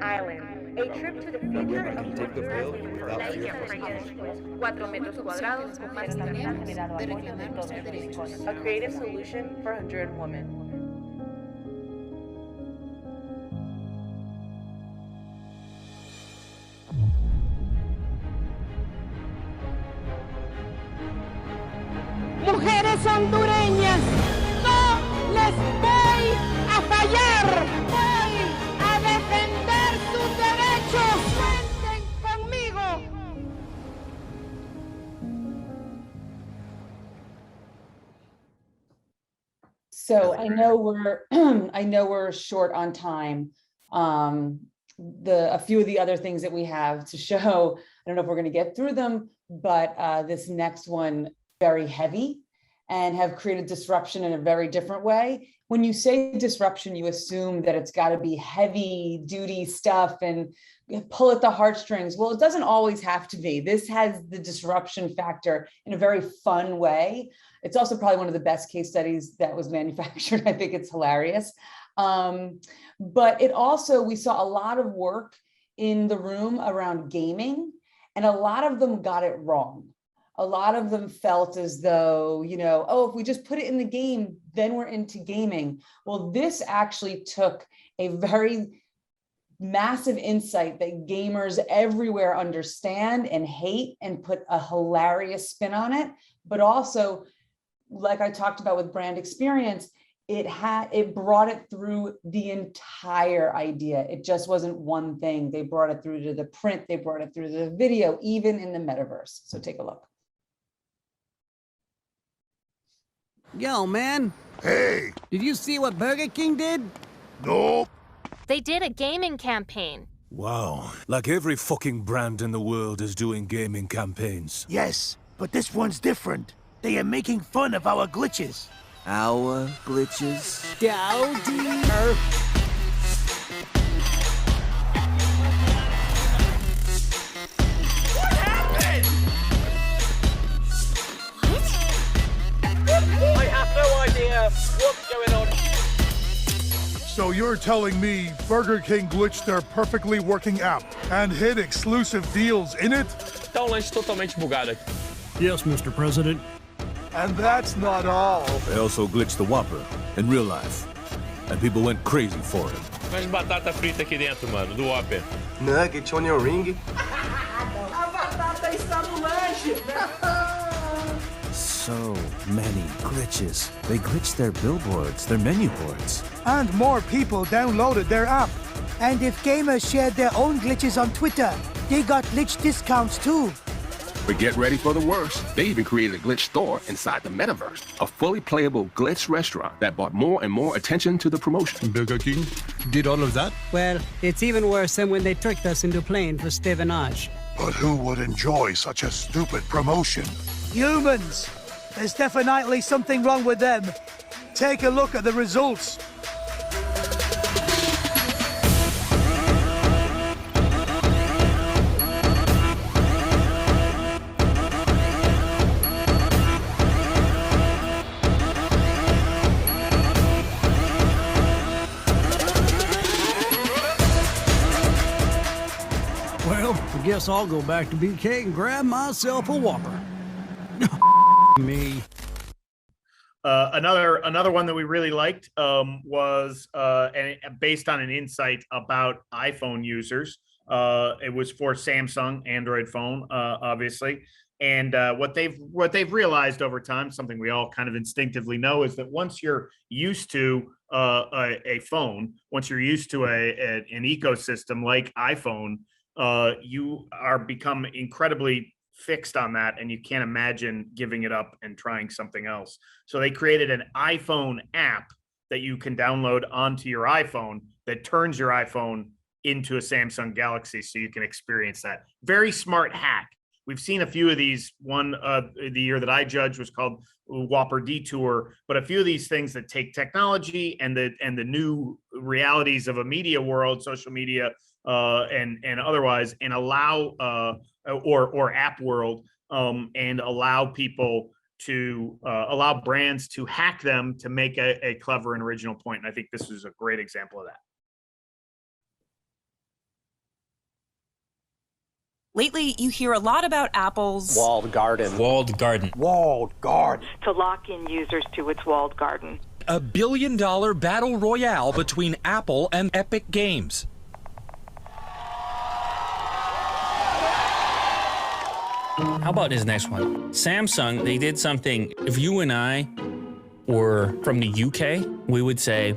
Island, a trip to the future of Honduras. 4 metros cuadrados con más generado apoyo de todos los rincones. A creative solution for Honduran women. Mujeres hondureñas, no les voy a fallar. Voy a defender sus derechos. Cuenten conmigo. So I know we're short on time. A few of the other things that we have to show, I don't know if we're going to get through them, but this next one, very heavy and have created disruption in a very different way. When you say disruption, you assume that it's got to be heavy duty stuff and pull at the heartstrings. Well, it doesn't always have to be. This has the disruption factor in a very fun way. It's also probably one of the best case studies that was manufactured. I think it's hilarious. But it also, we saw a lot of work in the room around gaming, and a lot of them got it wrong. A lot of them felt as though, if we just put it in the game, then we're into gaming. Well, this actually took a very massive insight that gamers everywhere understand and hate and put a hilarious spin on it. But also, like I talked about with brand experience, it brought it through the entire idea. It just wasn't one thing. They brought it through to the print, they brought it through to the video, even in the metaverse. So take a look. Yo, man. Hey. Did you see what Burger King did? Nope. They did a gaming campaign. Wow. Like every fucking brand in the world is doing gaming campaigns. Yes, but this one's different. They are making fun of our glitches. Our glitches? What happened? I have no idea what's going on. So you're telling me Burger King glitched their perfectly working app and hid exclusive deals in it? Tá um lanche totalmente bugado aqui. Yes, Mr. President. And that's not all. They also glitched the Whopper in real life. And people went crazy for it. Mas batata frita aqui dentro, mano, do Whopper. Nugget, onion ring. A batata está no lanche. So many glitches. They glitched their billboards, their menu boards. And more people downloaded their app. And if gamers shared their own glitches on Twitter, they got glitch discounts too. But get ready for the worst. They even created a glitch store inside the metaverse. A fully playable glitch restaurant that brought more and more attention to the promotion. Burger King did all of that? Well, it's even worse than when they tricked us into playing for Stevenage. But who would enjoy such a stupid promotion? Humans. There's definitely something wrong with them. Take a look at the results. Well, I guess I'll go back to BK and grab myself a Whopper. Me. Another one that we really liked was based on an insight about iPhone users. It was for Samsung Android phone, obviously. And what they've realized over time, something we all kind of instinctively know, is that once you're used to a phone, once you're used to an ecosystem like iPhone, you are become incredibly fixed on that, and you can't imagine giving it up and trying something else. So they created an iPhone app that you can download onto your iPhone that turns your iPhone into a Samsung Galaxy, so you can experience that. Very smart hack. We've seen a few of these. One the year that I judged was called Whopper Detour, but a few of these things that take technology and the new realities of a media world, social media, and otherwise, and allow or app world, and allow people to allow brands to hack them to make a clever and original point. And I think this is a great example of that. Lately, you hear a lot about Apple's walled garden. Walled garden. To lock in users to its walled garden. A $1 billion battle royale between Apple and Epic Games. How about this next one? Samsung, they did something. If you and I were from the UK, we would say,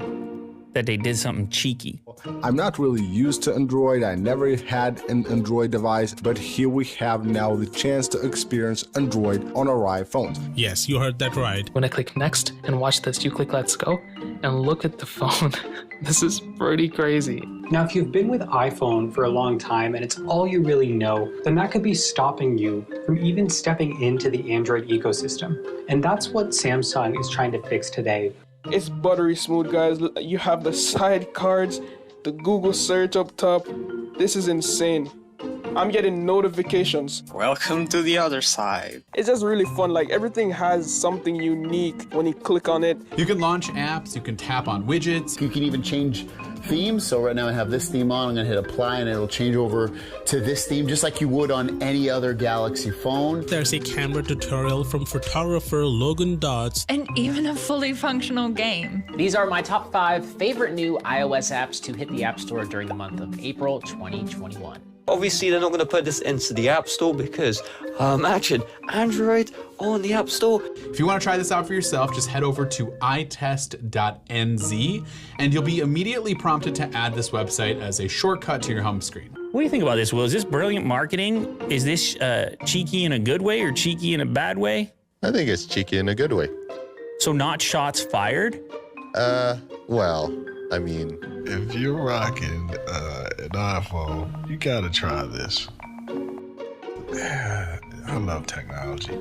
that they did something cheeky. I'm not really used to Android. I never had an Android device, but here we have now the chance to experience Android on our iPhones. Yes, you heard that right. When I click next and watch this, you click let's go and look at the phone. This is pretty crazy. Now, if you've been with iPhone for a long time and it's all you really know, then that could be stopping you from even stepping into the Android ecosystem. And that's what Samsung is trying to fix today. It's buttery smooth, guys. You have the side cards, the Google search up top. This is insane. I'm getting notifications. Welcome to the other side. It's just really fun. Like, everything has something unique when you click on it. You can launch apps, you can tap on widgets. You can even change themes. So right now I have this theme on, I'm gonna hit apply and it'll change over to this theme just like you would on any other Galaxy phone. There's a camera tutorial from photographer Logan Dodds. And even a fully functional game. These are my top 5 favorite new iOS apps to hit the App Store during the month of April 2021. Obviously, they're not going to put this into the App Store because imagine Android on the App Store. If you want to try this out for yourself, just head over to itest.nz and you'll be immediately prompted to add this website as a shortcut to your home screen. What do you think about this, Will? Is this brilliant marketing? Is this cheeky in a good way or cheeky in a bad way? I think it's cheeky in a good way. So not shots fired? Well, I mean, if you're rocking an iPhone, you gotta try this. I love technology.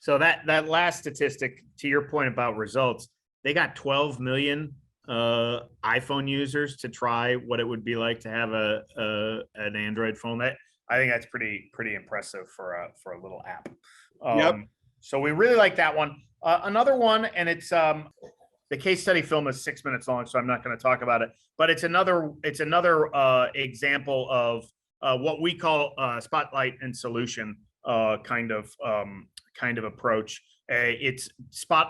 So that last statistic, to your point about results, they got 12 million iPhone users to try what it would be like to have an Android phone. That I think that's pretty impressive for a little app. Yep. So we really like that one. Another one, and it's the case study film is 6 minutes long, so I'm not going to talk about it. But it's another example of what we call spotlight and solution kind of approach. It's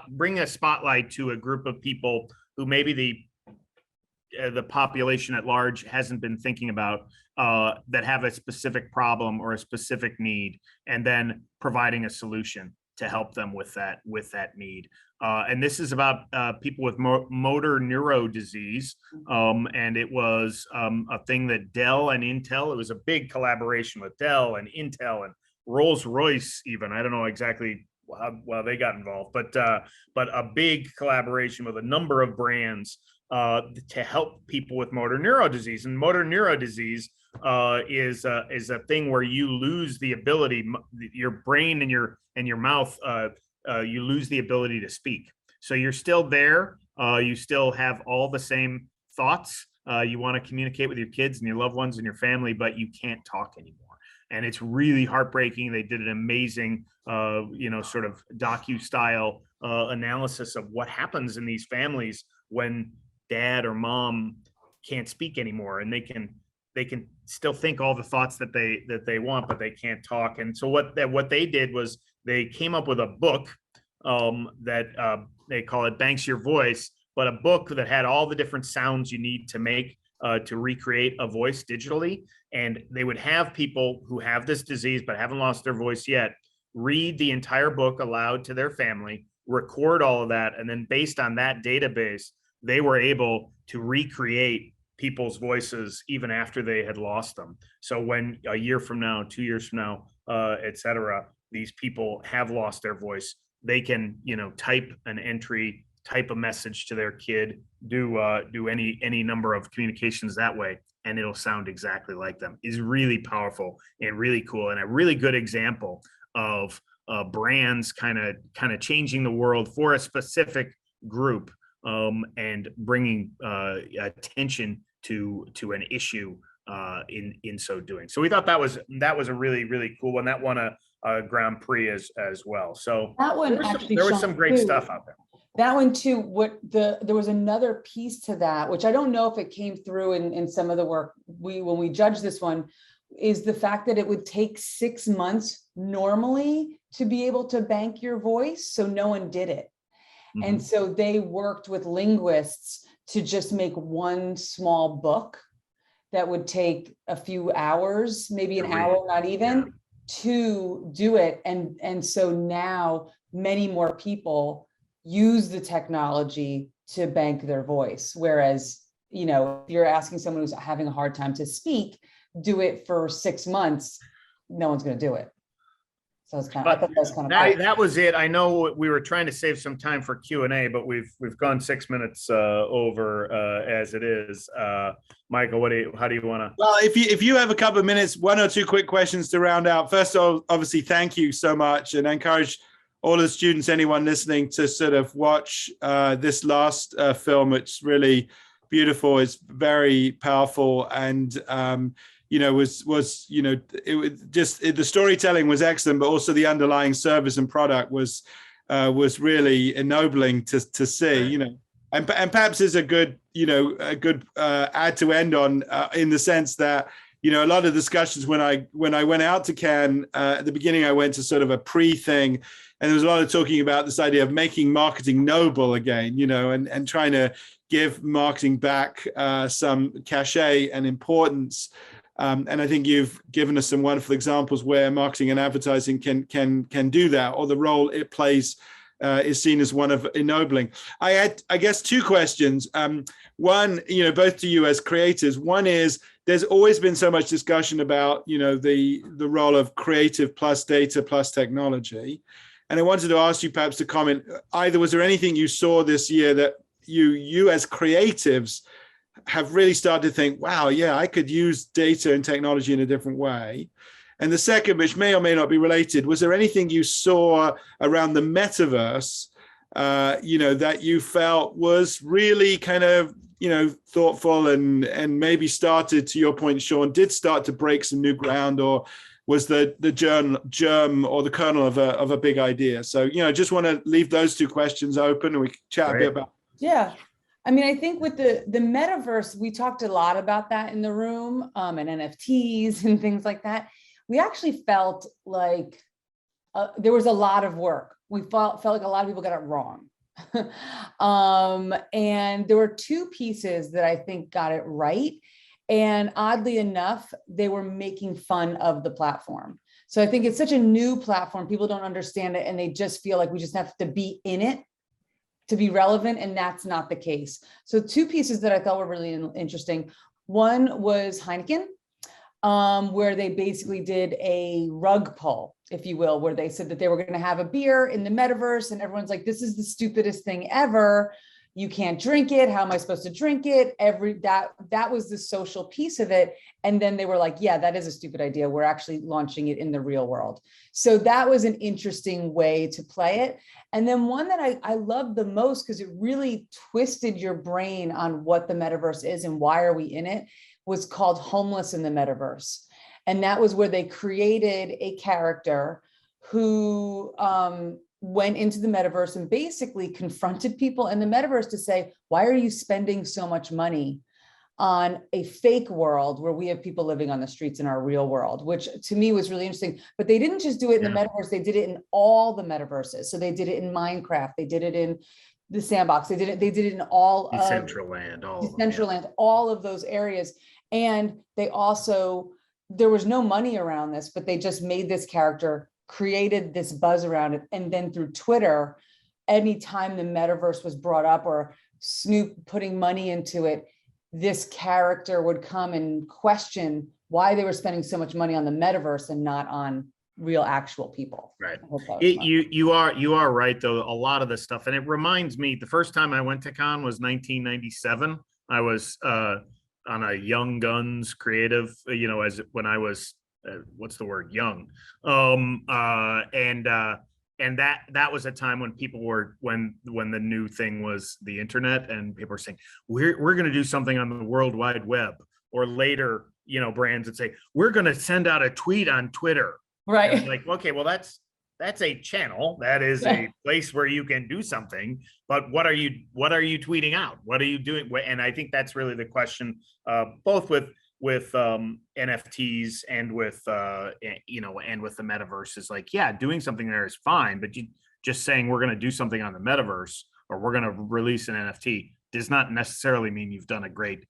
bring a spotlight to a group of people who maybe the population at large hasn't been thinking about, that have a specific problem or a specific need, and then providing a solution to help them with that need. And this is about people with motor neuro disease. And it was a thing that Dell and Intel, it was a big collaboration with Dell and Intel and Rolls-Royce even. I don't know exactly how they got involved, but a big collaboration with a number of brands to help people with motor neuro disease. And motor neuro disease is a thing where you lose the ability, your brain and your mouth, you lose the ability to speak. So you're still there. You still have all the same thoughts. You want to communicate with your kids and your loved ones and your family, but you can't talk anymore. And it's really heartbreaking. They did an amazing, sort of docu-style analysis of what happens in these families when dad or mom can't speak anymore, and they can still think all the thoughts that they want, but they can't talk. And so what they did was they came up with a book that they call it Banks Your Voice, but a book that had all the different sounds you need to make to recreate a voice digitally. And they would have people who have this disease but haven't lost their voice yet read the entire book aloud to their family, record all of that, and then based on that database, they were able to recreate people's voices even after they had lost them. So when a year from now, 2 years from now, et cetera, these people have lost their voice, they can, type an entry, type a message to their kid, do any number of communications that way, and it'll sound exactly like them. Is really powerful and really cool, and a really good example of brands kind of changing the world for a specific group, and bringing attention to an issue in so doing. So we thought that was a really cool one. That won a Grand Prix as well. So that one there was some great stuff out there. That one too. There was another piece to that, which I don't know if it came through in some of the work when we judged this one, is the fact that it would take 6 months normally to be able to bank your voice. So no one did it. Mm-hmm. And so they worked with linguists to just make one small book that would take a few hours, maybe an hour, not even. to do it. And so now many more people use the technology to bank their voice. Whereas, you know, if you're asking someone who's having a hard time to speak, do it for 6 months, no one's going to do it. So it's kind of, I thought that was kind of cool. That was it. I know we were trying to save some time for Q&A, but we've gone 6 minutes over as it is. Michael, how do you want to? Well, if you have a couple of minutes, one or two quick questions to round out. First of all, obviously, thank you so much, and I encourage all of the students, anyone listening, to sort of watch this last film. It's really beautiful. It's very powerful, and you know, was you know, it was just the storytelling was excellent, but also the underlying service and product was really ennobling to see. You know, and perhaps is a good ad to end on in the sense that, you know, a lot of discussions when I went out to Cannes at the beginning, I went to sort of a Prix thing, and there was a lot of talking about this idea of making marketing noble again, you know, and trying to give marketing back some cachet and importance. And I think you've given us some wonderful examples where marketing and advertising can do that, or the role it plays is seen as one of ennobling. I had, I guess, two questions. One, you know, both to you as creators. One is, there's always been so much discussion about, you know, the role of creative plus data plus technology. And I wanted to ask you perhaps to comment, either was there anything you saw this year that you as creatives have really started to think, wow, yeah, I could use data and technology in a different way? And the second, which may or may not be related, was there anything you saw around the metaverse, you know, that you felt was really kind of, you know, thoughtful and maybe started, to your point, Shayne, did start to break some new ground, or was the germ or the kernel of a big idea? So, you know, just want to leave those two questions open, and we can chat a bit about. Yeah. I mean, I think with the metaverse, we talked a lot about that in the room, and NFTs and things like that. We actually felt like there was a lot of work. We felt like a lot of people got it wrong. And there were two pieces that I think got it right. And oddly enough, they were making fun of the platform. So I think it's such a new platform. People don't understand it, and they just feel like we just have to be in it to be relevant, and that's not the case. So two pieces that I thought were really interesting. One was Heineken, where they basically did a rug pull, if you will, where they said that they were going to have a beer in the metaverse, and everyone's like, this is the stupidest thing ever. You can't drink it. How am I supposed to drink it? That was the social piece of it. And then they were like, yeah, that is a stupid idea. We're actually launching it in the real world. So that was an interesting way to play it. And then one that I loved the most, because it really twisted your brain on what the metaverse is and why are we in it, was called Homeless in the Metaverse. And that was where they created a character who went into the metaverse and basically confronted people in the metaverse to say, why are you spending so much money on a fake world where we have people living on the streets in our real world, which to me was really interesting. But they didn't just do it in the metaverse, they did it in all the metaverses. So they did it in Minecraft, they did it in the Sandbox, they did it in all Decentraland, all of those areas. And they also, there was no money around this, but they just made this character, created this buzz around it. And then through Twitter, anytime the metaverse was brought up or Snoop putting money into it, this character would come and question why they were spending so much money on the metaverse and not on real actual people. Right. You are right, though. A lot of this stuff, and it reminds me, the first time I went to Cannes was 1997. I was on a Young Guns creative, you know, when I was what's the word, young, and that was a time when people were, when the new thing was the internet, and people were saying, we're going to do something on the World Wide Web. Or later, you know, brands would say, we're going to send out a tweet on Twitter. Right. Like, okay, well, that's a channel. That is a place where you can do something. But what are you tweeting out? What are you doing? And I think that's really the question, both with NFTs and with you know, and with the metaverse, is like, yeah, doing something there is fine, but you just saying we're going to do something on the metaverse or we're going to release an NFT does not necessarily mean you've done a great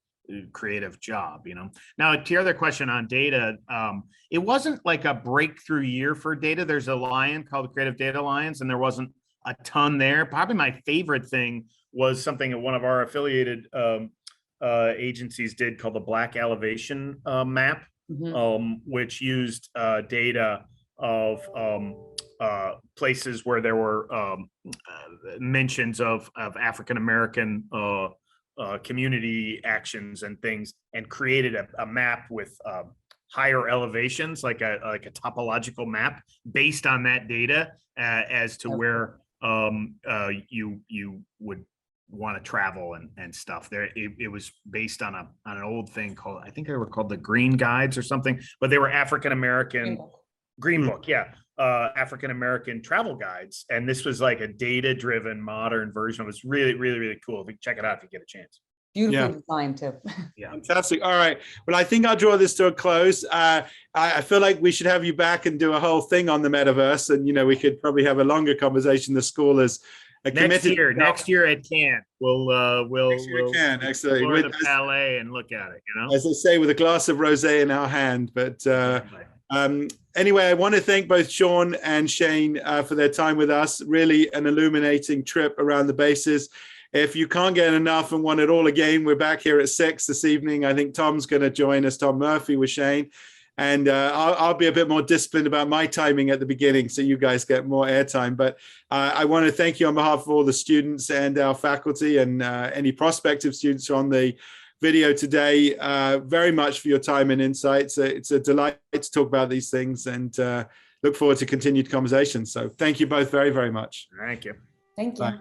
creative job, you know. Now, to your other question on data, it wasn't like a breakthrough year for data. There's a Lion called the Creative Data Alliance, and there wasn't a ton there. Probably my favorite thing was something that one of our affiliated agencies did called the Black Elevation Map, which used data of places where there were mentions of African American community actions and things, and created a map with higher elevations, like a topological map based on that data as to where you would want to travel and stuff. There, it was based on an old thing called, I think they were called the Green Guides or something, but they were African American Green Book, African American travel guides, and this was like a data-driven modern version. It was really, really, really cool. Check it out if you get a chance. Beautiful design too. Yeah, fantastic. All right. Well, I think I'll draw this to a close. I feel like we should have you back and do a whole thing on the metaverse, and we could probably have a longer conversation. The school is next year at Cannes. We'll Cannes, excellent. Explore the palais and look at it. As they say, with a glass of rosé in our hand. But anyway, I want to thank both Sean and Shayne for their time with us. Really an illuminating trip around the bases. If you can't get enough and want it all again, we're back here at 6 this evening. I think Tom's going to join us, Tom Murphy with Shayne. And I'll be a bit more disciplined about my timing at the beginning, so you guys get more airtime. But I want to thank you on behalf of all the students and our faculty and any prospective students on the video today very much for your time and insights. It's a delight to talk about these things, and look forward to continued conversation. So thank you both very, very much. Thank you. Thank you. Bye.